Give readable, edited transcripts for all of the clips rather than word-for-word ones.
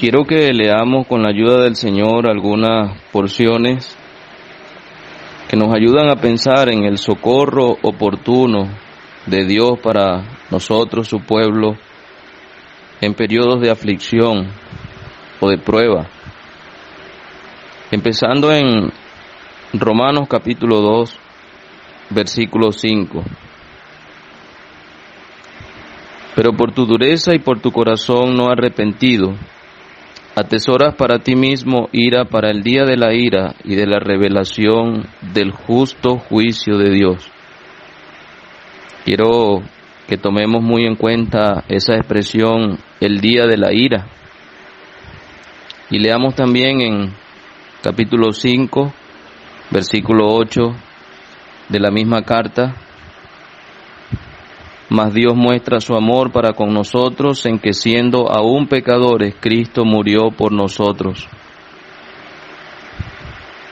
Quiero que leamos con la ayuda del Señor algunas porciones que nos ayudan a pensar en el socorro oportuno de Dios para nosotros, su pueblo, en periodos de aflicción o de prueba. Empezando en Romanos capítulo 2, versículo 5. Pero por tu dureza y por tu corazón no arrepentido, atesoras para ti mismo ira para el día de la ira y de la revelación del justo juicio de Dios. Quiero que tomemos muy en cuenta esa expresión, el día de la ira. Y leamos también en capítulo 5, versículo 8 de la misma carta. Mas Dios muestra su amor para con nosotros en que siendo aún pecadores, Cristo murió por nosotros.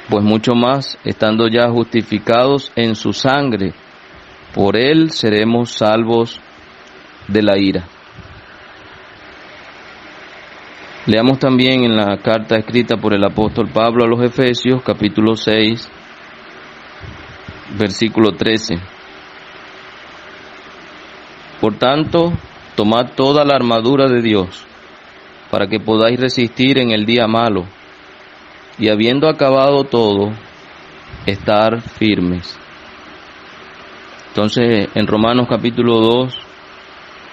Pues mucho más, estando ya justificados en su sangre, por Él seremos salvos de la ira. Leamos también en la carta escrita por el apóstol Pablo a los Efesios, capítulo 6, versículo 13. Por tanto, tomad toda la armadura de Dios, para que podáis resistir en el día malo, y habiendo acabado todo, estar firmes. Entonces, en Romanos capítulo 2,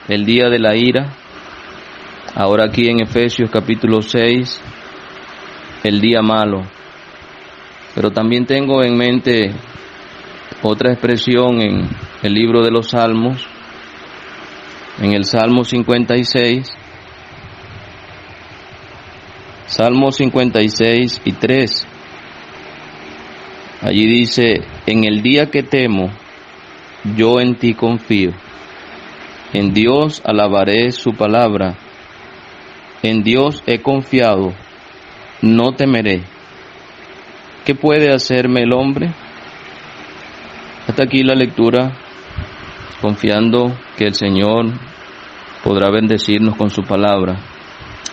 el día de la ira. Ahora aquí en Efesios capítulo 6, el día malo. Pero también tengo en mente otra expresión en el libro de los Salmos, en el Salmo 56, Salmo 56 y 3. Allí dice: en el día que temo, yo en ti confío. En Dios alabaré su palabra. En Dios he confiado, no temeré. ¿Qué puede hacerme el hombre? Hasta aquí la lectura, confiando que el Señor podrá bendecirnos con su palabra.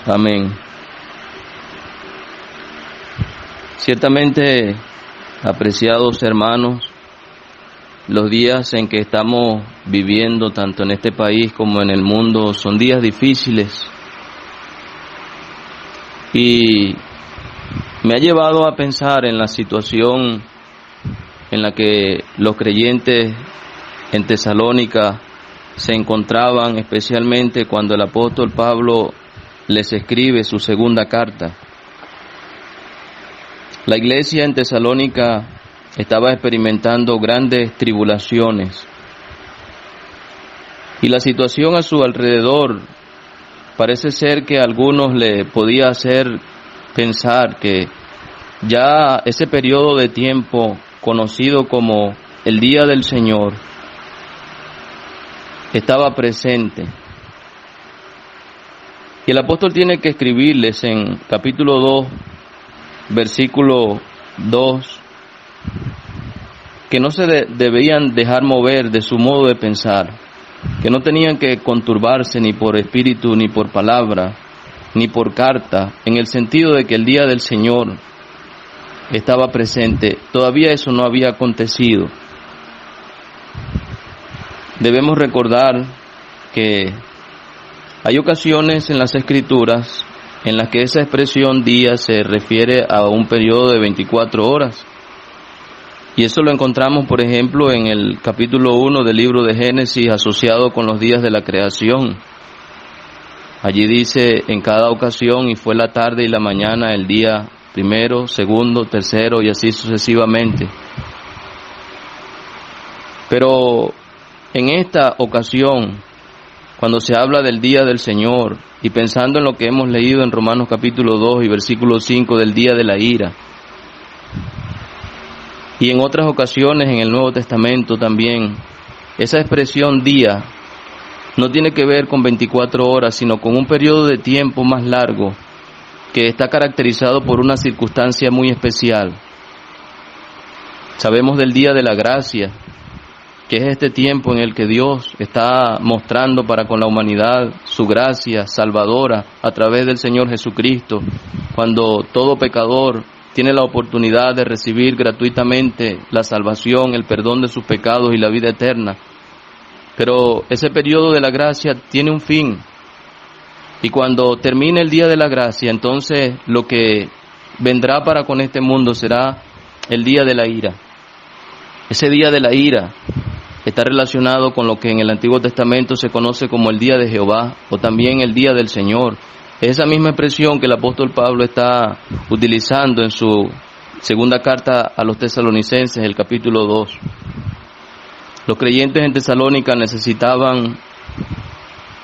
Amén. Ciertamente, apreciados hermanos, los días en que estamos viviendo, tanto en este país como en el mundo, son días difíciles. Y me ha llevado a pensar en la situación en la que los creyentes en Tesalónica se encontraban, especialmente cuando el apóstol Pablo les escribe su segunda carta. La iglesia en Tesalónica estaba experimentando grandes tribulaciones y la situación a su alrededor parece ser que a algunos le podía hacer pensar que ya ese periodo de tiempo conocido como el día del Señor estaba presente. Y el apóstol tiene que escribirles en capítulo 2, versículo 2, que no se debían dejar mover de su modo de pensar, que no tenían que conturbarse ni por espíritu, ni por palabra, ni por carta, en el sentido de que el día del Señor estaba presente. Todavía eso no había acontecido. Debemos recordar que hay ocasiones en las Escrituras en las que esa expresión día se refiere a un periodo de 24 horas. Y eso lo encontramos, por ejemplo, en el capítulo 1 del libro de Génesis, asociado con los días de la creación. Allí dice en cada ocasión: y fue la tarde y la mañana el día primero, segundo, tercero, y así sucesivamente. Pero en esta ocasión, cuando se habla del día del Señor, y pensando en lo que hemos leído en Romanos capítulo 2 y versículo 5 del día de la ira, y en otras ocasiones en el Nuevo Testamento también, esa expresión día no tiene que ver con 24 horas, sino con un periodo de tiempo más largo, que está caracterizado por una circunstancia muy especial. Sabemos del día de la gracia, que es este tiempo en el que Dios está mostrando para con la humanidad su gracia salvadora a través del Señor Jesucristo, cuando todo pecador tiene la oportunidad de recibir gratuitamente la salvación, el perdón de sus pecados y la vida eterna. Pero ese periodo de la gracia tiene un fin, y cuando termine el día de la gracia, entonces lo que vendrá para con este mundo será el día de la ira. Ese día de la ira está relacionado con lo que en el Antiguo Testamento se conoce como el día de Jehová o también el día del Señor. Es esa misma expresión que el apóstol Pablo está utilizando en su segunda carta a los tesalonicenses, el capítulo 2. Los creyentes en Tesalónica necesitaban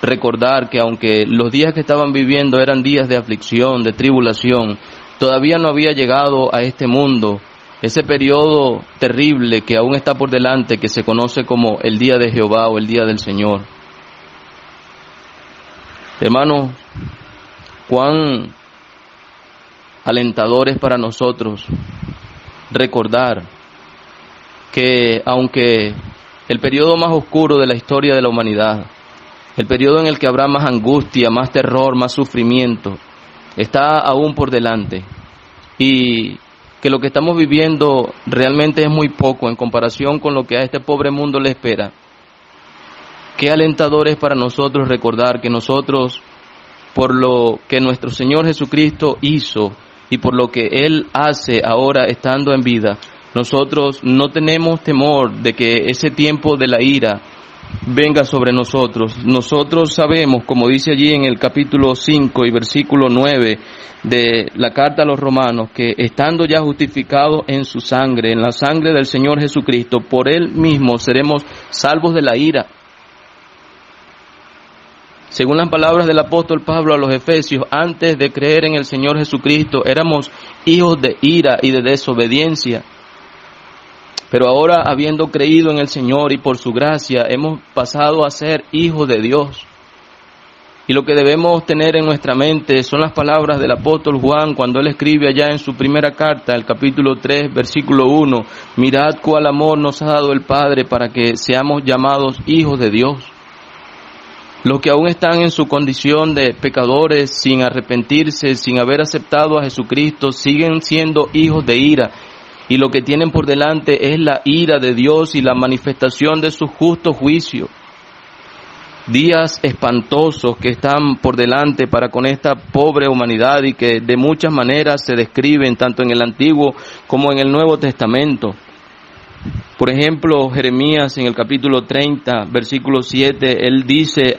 recordar que aunque los días que estaban viviendo eran días de aflicción, de tribulación, todavía no había llegado a este mundo ese periodo terrible que aún está por delante, que se conoce como el día de Jehová o el día del Señor. Hermanos, cuán alentador es para nosotros recordar que aunque el periodo más oscuro de la historia de la humanidad, el periodo en el que habrá más angustia, más terror, más sufrimiento, está aún por delante, y que lo que estamos viviendo realmente es muy poco en comparación con lo que a este pobre mundo le espera. Qué alentador es para nosotros recordar que nosotros, por lo que nuestro Señor Jesucristo hizo y por lo que Él hace ahora estando en vida, nosotros no tenemos temor de que ese tiempo de la ira venga sobre nosotros. Nosotros sabemos, como dice allí en el capítulo 5 y versículo 9 de la carta a los Romanos, que estando ya justificados en su sangre, en la sangre del Señor Jesucristo, por Él mismo seremos salvos de la ira. Según las palabras del apóstol Pablo a los Efesios, antes de creer en el Señor Jesucristo éramos hijos de ira y de desobediencia. Pero ahora, habiendo creído en el Señor y por su gracia, hemos pasado a ser hijos de Dios. Y lo que debemos tener en nuestra mente son las palabras del apóstol Juan cuando él escribe allá en su primera carta, el capítulo 3, versículo 1, mirad cuál amor nos ha dado el Padre para que seamos llamados hijos de Dios. Los que aún están en su condición de pecadores, sin arrepentirse, sin haber aceptado a Jesucristo, siguen siendo hijos de ira. Y lo que tienen por delante es la ira de Dios y la manifestación de su justo juicio. Días espantosos que están por delante para con esta pobre humanidad y que de muchas maneras se describen tanto en el Antiguo como en el Nuevo Testamento. Por ejemplo, Jeremías en el capítulo 30, versículo 7, él dice,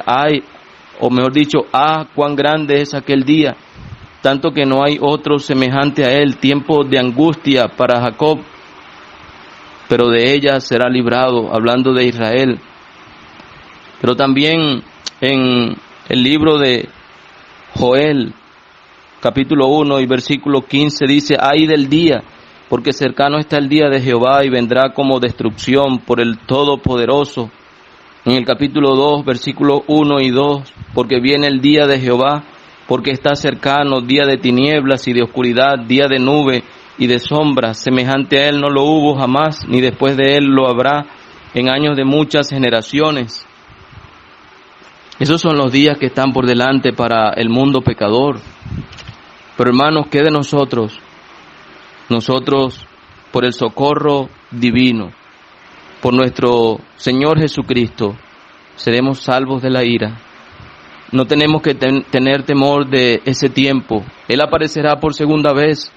cuán grande es aquel día, tanto que no hay otro semejante a él, tiempo de angustia para Jacob, pero de ella será librado, hablando de Israel. Pero también en el libro de Joel, capítulo 1 y versículo 15, dice, ay del día, porque cercano está el día de Jehová y vendrá como destrucción por el Todopoderoso. En el capítulo 2, versículos 1 y 2, porque viene el día de Jehová, porque está cercano, día de tinieblas y de oscuridad, día de nube y de sombra, semejante a él no lo hubo jamás, ni después de él lo habrá en años de muchas generaciones. Esos son los días que están por delante para el mundo pecador. Pero hermanos, ¿qué de nosotros? Nosotros, por el socorro divino, por nuestro Señor Jesucristo, seremos salvos de la ira. No tenemos que tener temor de ese tiempo. Él aparecerá por segunda vez,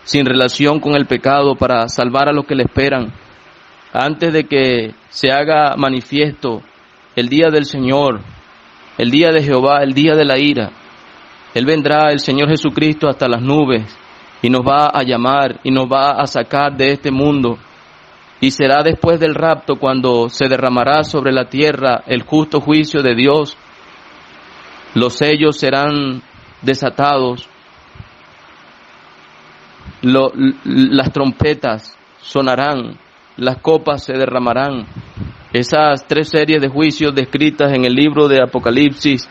sin relación con el pecado, para salvar a los que le esperan. Antes de que se haga manifiesto el día del Señor, el día de Jehová, el día de la ira, Él vendrá, el Señor Jesucristo, hasta las nubes y nos va a llamar y nos va a sacar de este mundo. Y será después del rapto cuando se derramará sobre la tierra el justo juicio de Dios. Los sellos serán desatados, las trompetas sonarán, las copas se derramarán. Esas 3 series de juicios descritas en el libro de Apocalipsis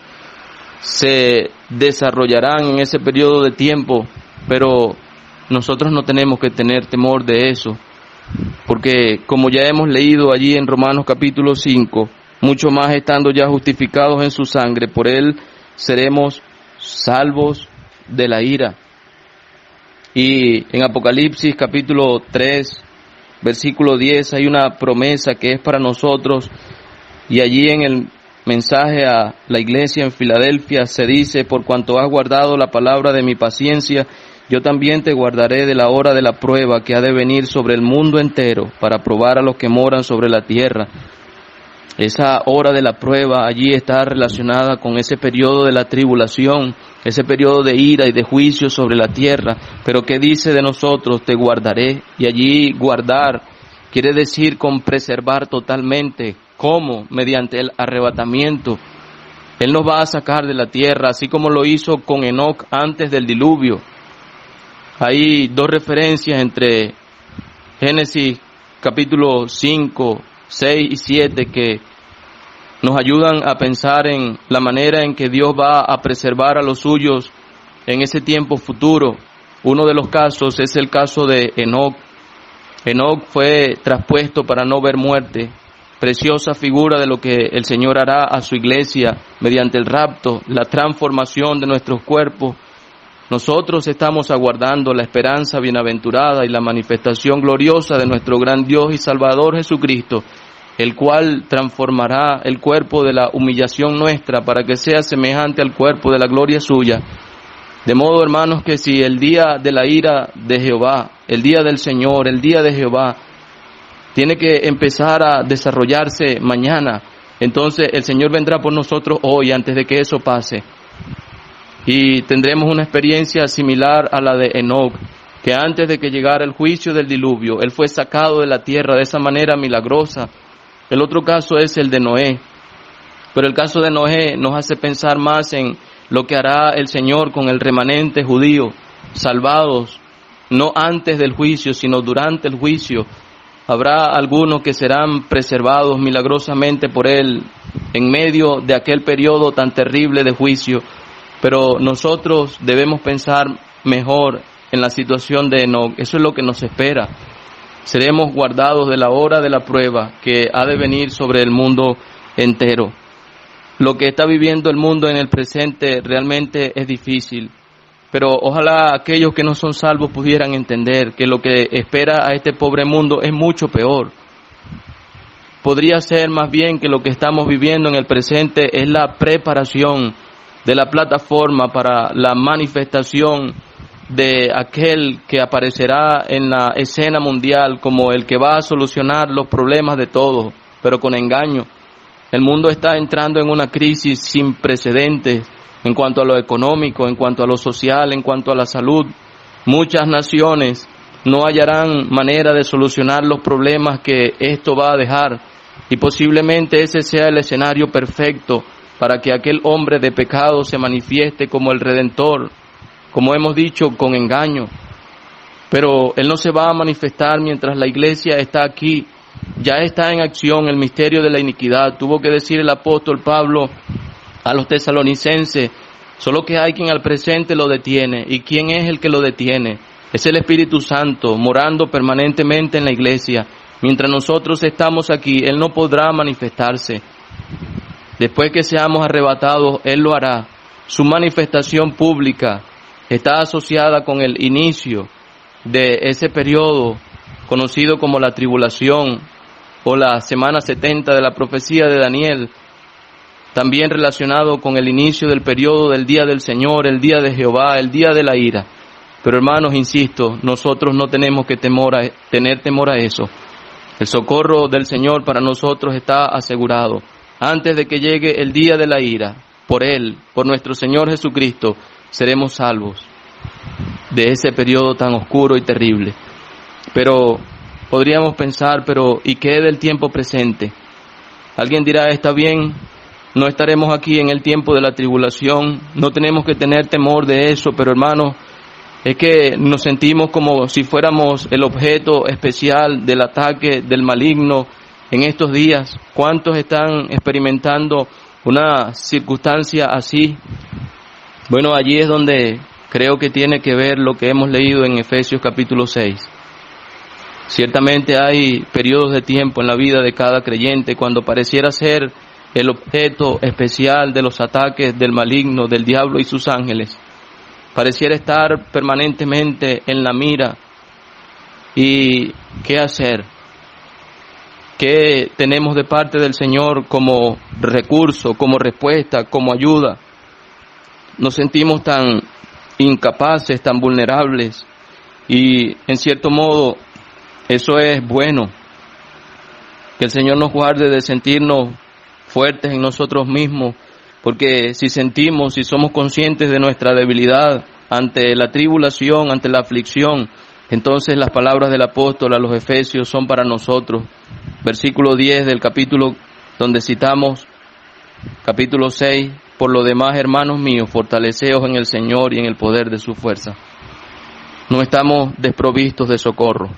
se desarrollarán en ese periodo de tiempo, pero nosotros no tenemos que tener temor de eso. Porque como ya hemos leído allí en Romanos capítulo 5, mucho más estando ya justificados en su sangre, por él seremos salvos de la ira. Y en Apocalipsis capítulo 3, versículo 10, hay una promesa que es para nosotros, y allí en el mensaje a la iglesia en Filadelfia se dice: por cuanto has guardado la palabra de mi paciencia, yo también te guardaré de la hora de la prueba que ha de venir sobre el mundo entero para probar a los que moran sobre la tierra. Esa hora de la prueba allí está relacionada con ese periodo de la tribulación, ese periodo de ira y de juicio sobre la tierra. Pero ¿qué dice de nosotros? Te guardaré. Y allí guardar quiere decir con preservar totalmente. ¿Cómo? Mediante el arrebatamiento. Él nos va a sacar de la tierra, así como lo hizo con Enoc antes del diluvio. Hay dos referencias entre Génesis capítulo 5, 6 y 7 que nos ayudan a pensar en la manera en que Dios va a preservar a los suyos en ese tiempo futuro. Uno de los casos es el caso de Enoc. Enoc fue traspuesto para no ver muerte, preciosa figura de lo que el Señor hará a su iglesia mediante el rapto, la transformación de nuestros cuerpos. Nosotros estamos aguardando la esperanza bienaventurada y la manifestación gloriosa de nuestro gran Dios y Salvador Jesucristo, el cual transformará el cuerpo de la humillación nuestra para que sea semejante al cuerpo de la gloria suya. De modo, hermanos, que si el día de la ira de Jehová, el día del Señor, el día de Jehová, tiene que empezar a desarrollarse mañana, entonces el Señor vendrá por nosotros hoy antes de que eso pase. Y tendremos una experiencia similar a la de Enoc, que antes de que llegara el juicio del diluvio, él fue sacado de la tierra de esa manera milagrosa. El otro caso es el de Noé, pero el caso de Noé nos hace pensar más en lo que hará el Señor con el remanente judío, salvados, no antes del juicio, sino durante el juicio. Habrá algunos que serán preservados milagrosamente por él en medio de aquel periodo tan terrible de juicio. Pero nosotros debemos pensar mejor en la situación de Enoc. Eso es lo que nos espera. Seremos guardados de la hora de la prueba que ha de venir sobre el mundo entero. Lo que está viviendo el mundo en el presente realmente es difícil. Pero ojalá aquellos que no son salvos pudieran entender que lo que espera a este pobre mundo es mucho peor. Podría ser más bien que lo que estamos viviendo en el presente es la preparación de la plataforma para la manifestación de aquel que aparecerá en la escena mundial como el que va a solucionar los problemas de todos, pero con engaño. El mundo está entrando en una crisis sin precedentes en cuanto a lo económico, en cuanto a lo social, en cuanto a la salud. Muchas naciones no hallarán manera de solucionar los problemas que esto va a dejar, y posiblemente ese sea el escenario perfecto para que aquel hombre de pecado se manifieste como el Redentor, como hemos dicho, con engaño. Pero Él no se va a manifestar mientras la iglesia está aquí. Ya está en acción el misterio de la iniquidad. Tuvo que decir el apóstol Pablo a los tesalonicenses, solo que hay quien al presente lo detiene. ¿Y quién es el que lo detiene? Es el Espíritu Santo, morando permanentemente en la iglesia. Mientras nosotros estamos aquí, Él no podrá manifestarse. Después que seamos arrebatados, Él lo hará. Su manifestación pública está asociada con el inicio de ese periodo conocido como la tribulación o la semana 70 de la profecía de Daniel, también relacionado con el inicio del periodo del día del Señor, el día de Jehová, el día de la ira. Pero hermanos, insisto, nosotros no tenemos que tener temor a eso. El socorro del Señor para nosotros está asegurado. Antes de que llegue el día de la ira, por Él, por nuestro Señor Jesucristo, seremos salvos de ese periodo tan oscuro y terrible. Pero podríamos pensar, ¿y qué del tiempo presente? Alguien dirá, está bien, no estaremos aquí en el tiempo de la tribulación, no tenemos que tener temor de eso, pero hermanos, es que nos sentimos como si fuéramos el objeto especial del ataque del maligno en estos días. ¿Cuántos están experimentando una circunstancia así? Bueno, allí es donde creo que tiene que ver lo que hemos leído en Efesios capítulo 6. Ciertamente hay periodos de tiempo en la vida de cada creyente cuando pareciera ser el objeto especial de los ataques del maligno, del diablo y sus ángeles. Pareciera estar permanentemente en la mira. ¿Y qué hacer? ¿Qué tenemos de parte del Señor como recurso, como respuesta, como ayuda? Nos sentimos tan incapaces, tan vulnerables, y en cierto modo eso es bueno. Que el Señor nos guarde de sentirnos fuertes en nosotros mismos, porque si sentimos, si somos conscientes de nuestra debilidad ante la tribulación, ante la aflicción, entonces las palabras del apóstol a los Efesios son para nosotros. Versículo 10 del capítulo donde citamos, capítulo 6, por lo demás, hermanos míos, fortaleceos en el Señor y en el poder de su fuerza. No estamos desprovistos de socorro.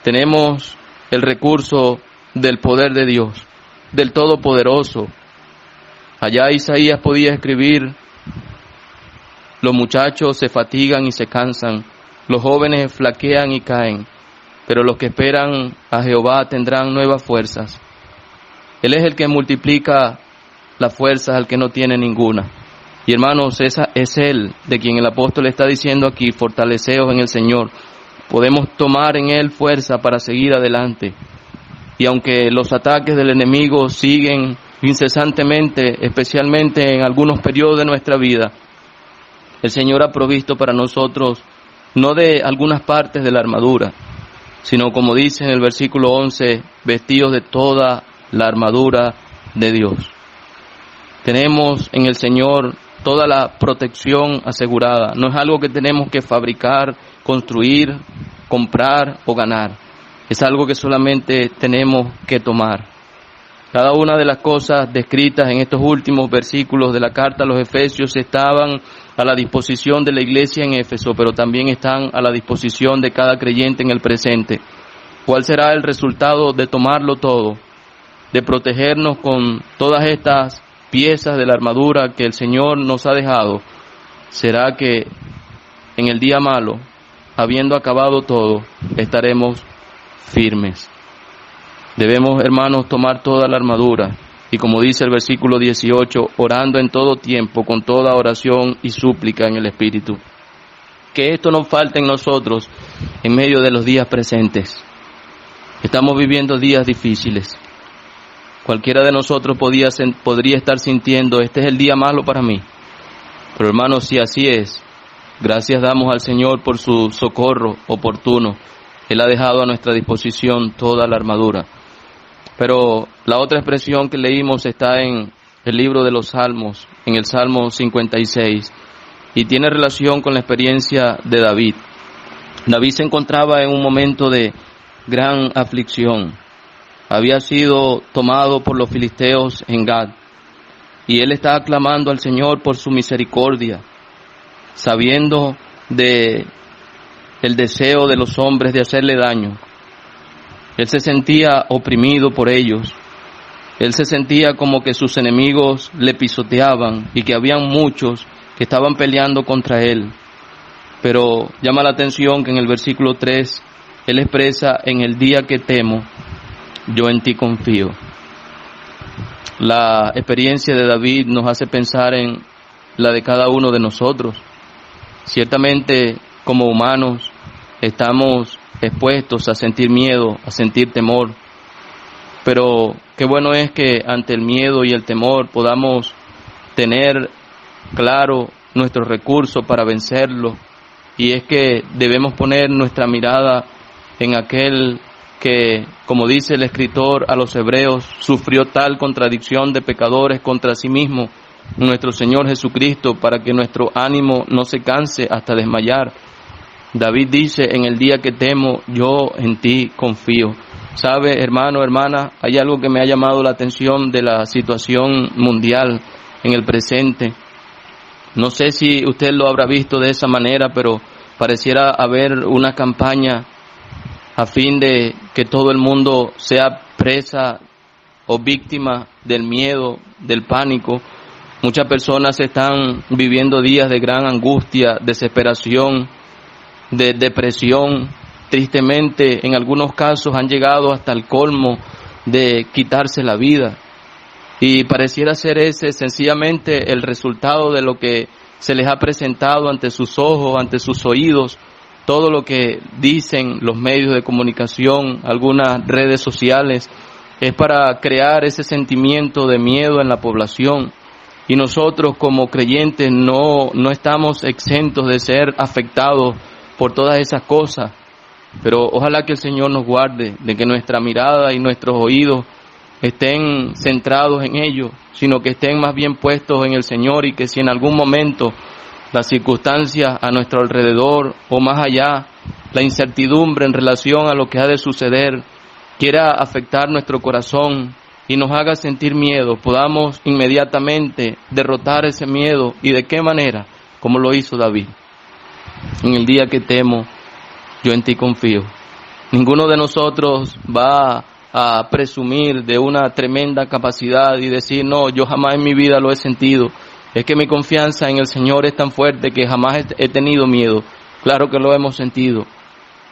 Tenemos el recurso del poder de Dios, del Todopoderoso. Allá Isaías podía escribir: los muchachos se fatigan y se cansan, los jóvenes flaquean y caen, pero los que esperan a Jehová tendrán nuevas fuerzas. Él es el que multiplica las fuerzas al que no tiene ninguna. Y hermanos, esa es Él de quien el apóstol está diciendo aquí: fortaleceos en el Señor. Podemos tomar en Él fuerza para seguir adelante. Y aunque los ataques del enemigo siguen incesantemente, especialmente en algunos periodos de nuestra vida, el Señor ha provisto para nosotros no de algunas partes de la armadura, sino, como dice en el versículo 11, vestidos de toda la armadura de Dios. Tenemos en el Señor toda la protección asegurada. No es algo que tenemos que fabricar, construir, comprar o ganar. Es algo que solamente tenemos que tomar. Cada una de las cosas descritas en estos últimos versículos de la carta a los Efesios estaban a la disposición de la iglesia en Éfeso, pero también están a la disposición de cada creyente en el presente. ¿Cuál será el resultado de tomarlo todo? De protegernos con todas estas piezas de la armadura que el Señor nos ha dejado. Será que en el día malo, habiendo acabado todo, estaremos firmes. Debemos, hermanos, tomar toda la armadura, y como dice el versículo 18, orando en todo tiempo, con toda oración y súplica en el Espíritu. Que esto no falte en nosotros en medio de los días presentes. Estamos viviendo días difíciles. Cualquiera de nosotros podría estar sintiendo: este es el día malo para mí. Pero hermanos, si así es, gracias damos al Señor por su socorro oportuno. Él ha dejado a nuestra disposición toda la armadura. Pero la otra expresión que leímos está en el libro de los Salmos, en el Salmo 56, y tiene relación con la experiencia de David. David se encontraba en un momento de gran aflicción. Había sido tomado por los filisteos en Gad, y él estaba clamando al Señor por su misericordia, sabiendo de el deseo de los hombres de hacerle daño. Él se sentía oprimido por ellos. Él se sentía como que sus enemigos le pisoteaban y que habían muchos que estaban peleando contra él. Pero llama la atención que en el versículo 3, él expresa: en el día que temo, yo en ti confío. La experiencia de David nos hace pensar en la de cada uno de nosotros. Ciertamente, como humanos, estamos expuestos a sentir miedo, a sentir temor. Pero qué bueno es que ante el miedo y el temor podamos tener claro nuestro recurso para vencerlo. Y es que debemos poner nuestra mirada en aquel que, como dice el escritor a los Hebreos, sufrió tal contradicción de pecadores contra sí mismo, nuestro Señor Jesucristo, para que nuestro ánimo no se canse hasta desmayar. David dice: en el día que temo, yo en ti confío. ¿Sabe, hermano, hermana? Hay algo que me ha llamado la atención de la situación mundial en el presente. No sé si usted lo habrá visto de esa manera, pero pareciera haber una campaña a fin de que todo el mundo sea presa o víctima del miedo, del pánico. Muchas personas están viviendo días de gran angustia, desesperación, de depresión, tristemente en algunos casos han llegado hasta el colmo de quitarse la vida. Y pareciera ser ese sencillamente el resultado de lo que se les ha presentado ante sus ojos, ante sus oídos, todo lo que dicen los medios de comunicación, algunas redes sociales, es para crear ese sentimiento de miedo en la población. Y nosotros como creyentes no estamos exentos de ser afectados por todas esas cosas. Pero ojalá que el Señor nos guarde de que nuestra mirada y nuestros oídos estén centrados en ello, sino que estén más bien puestos en el Señor, y que si en algún momento las circunstancias a nuestro alrededor o más allá, la incertidumbre en relación a lo que ha de suceder, quiera afectar nuestro corazón y nos haga sentir miedo, podamos inmediatamente derrotar ese miedo. ¿Y de qué manera? Como lo hizo David. En el día que temo, yo en ti confío. Ninguno de nosotros va a presumir de una tremenda capacidad y decir, no, yo jamás en mi vida lo he sentido. Es que mi confianza en el Señor es tan fuerte que jamás he tenido miedo. Claro que lo hemos sentido,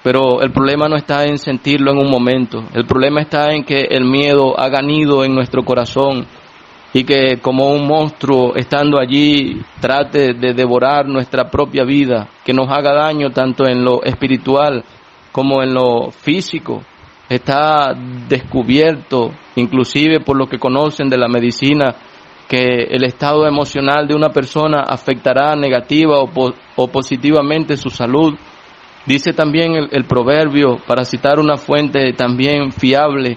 pero el problema no está en sentirlo en un momento. El problema está en que el miedo haga nido en nuestro corazón y que como un monstruo estando allí trate de devorar nuestra propia vida, que nos haga daño tanto en lo espiritual como en lo físico. Está descubierto, inclusive por lo que conocen de la medicina, que el estado emocional de una persona afectará negativa o positivamente su salud. Dice también el proverbio, para citar una fuente también fiable,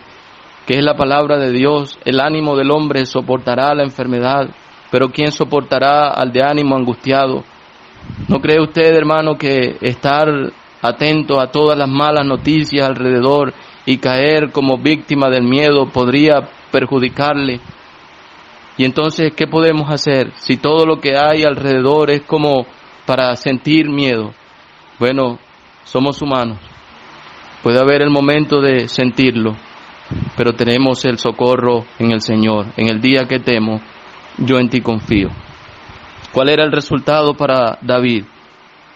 que es la palabra de Dios: el ánimo del hombre soportará la enfermedad, pero ¿quién soportará al de ánimo angustiado? ¿No cree usted, hermano, que estar atento a todas las malas noticias alrededor y caer como víctima del miedo podría perjudicarle? Y entonces, ¿qué podemos hacer si todo lo que hay alrededor es como para sentir miedo? Bueno, somos humanos. Puede haber el momento de sentirlo, pero tenemos el socorro en el Señor. En el día que temo, yo en ti confío. ¿Cuál era el resultado para David?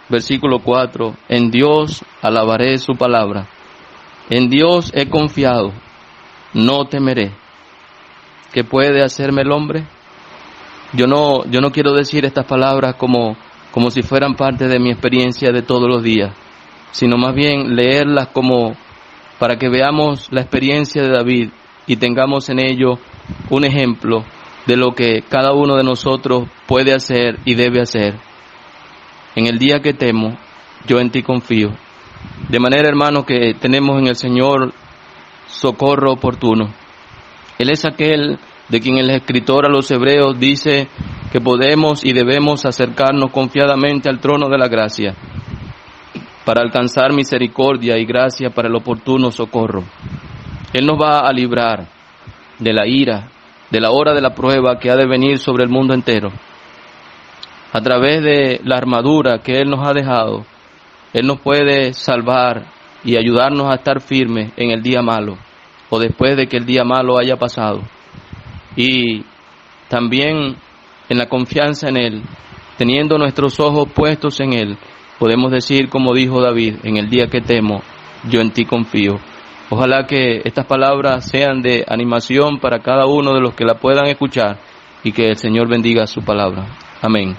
Versículo 4. En Dios alabaré su palabra. En Dios he confiado, no temeré. ¿Qué puede hacerme el hombre? Yo no quiero decir estas palabras como si fueran parte de mi experiencia de todos los días, sino más bien leerlas como para que veamos la experiencia de David y tengamos en ello un ejemplo de lo que cada uno de nosotros puede hacer y debe hacer. En el día que temo, yo en ti confío. De manera, hermano, que tenemos en el Señor socorro oportuno. Él es aquel de quien el escritor a los Hebreos dice que podemos y debemos acercarnos confiadamente al trono de la gracia para alcanzar misericordia y gracia para el oportuno socorro. Él nos va a librar de la ira, de la hora de la prueba que ha de venir sobre el mundo entero. A través de la armadura que Él nos ha dejado, Él nos puede salvar y ayudarnos a estar firmes en el día malo o después de que el día malo haya pasado. Y también en la confianza en Él, teniendo nuestros ojos puestos en Él, podemos decir como dijo David: en el día que temo, yo en ti confío. Ojalá que estas palabras sean de animación para cada uno de los que la puedan escuchar y que el Señor bendiga su palabra. Amén.